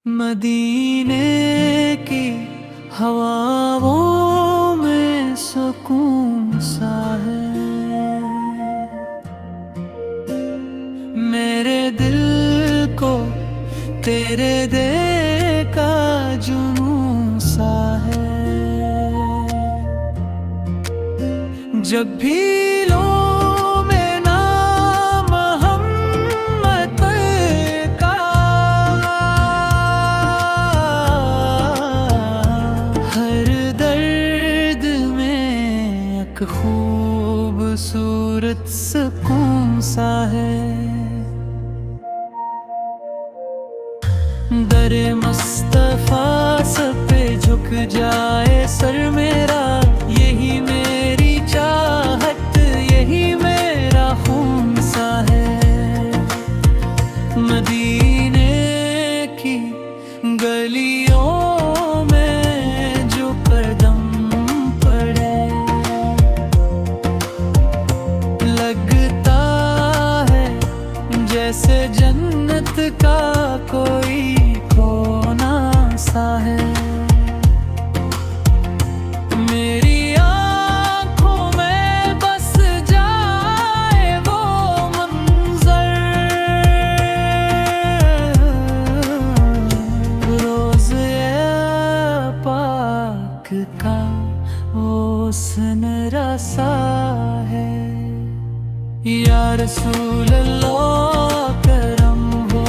मदीने की हवाओं में सुकून सा है। मेरे दिल को तेरे दे का जुनून सा है। जब भी लो मैं नाम मोहम्मद का, हर दर्द में एक खूबसूरत सुकून सा है। दरे मुस्तफा सब पे झुक जाए सर मेरा, यही मेरी चाहत, यही मेरा खून सा है। मदीने की गलियों में जो कदम पड़े, लगता है जैसे जन्नत का कोई कोना सा है। मेरी आँखों में बस जाए वो मंजर, रोज़े पाक का वो सुनहरा सा है। या रसूल अल्लाह करम हो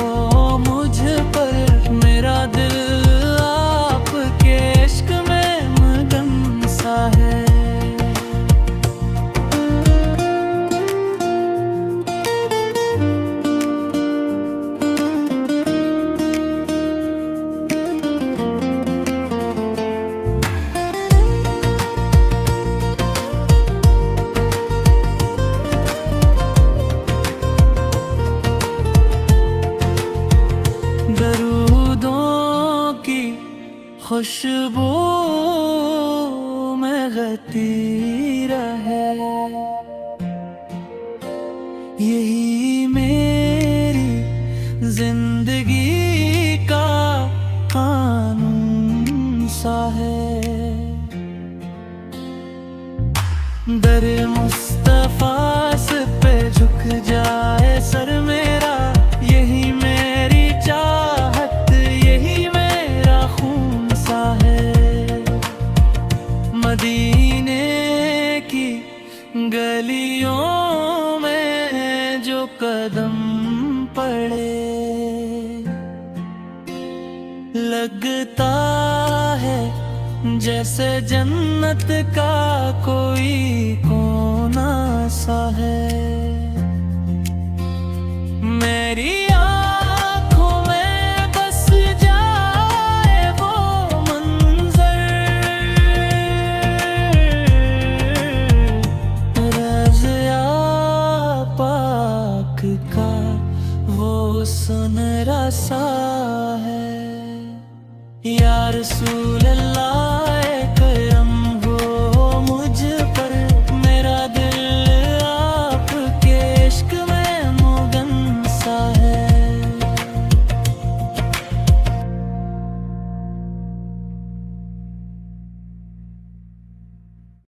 मुझ पर, मेरा दिल आपके इश्क में मगन सा है। दरूदों की खुशबू में गती रहे, यही मेरी जिंदगी का कानून सा है। दर मुस्तफा पे झुक जाए सर मेरा, यही मेरी चाहत, यही मेरा खून सा है। मदीने की गलियों में जो कदम पड़े, लगता है जैसे जन्नत का कोई कोना सा है। मेरी आँखों में बस जाए वो मंजर, रज़ा पाक का वो सुनहरा सा है। या रसूल अल्लाह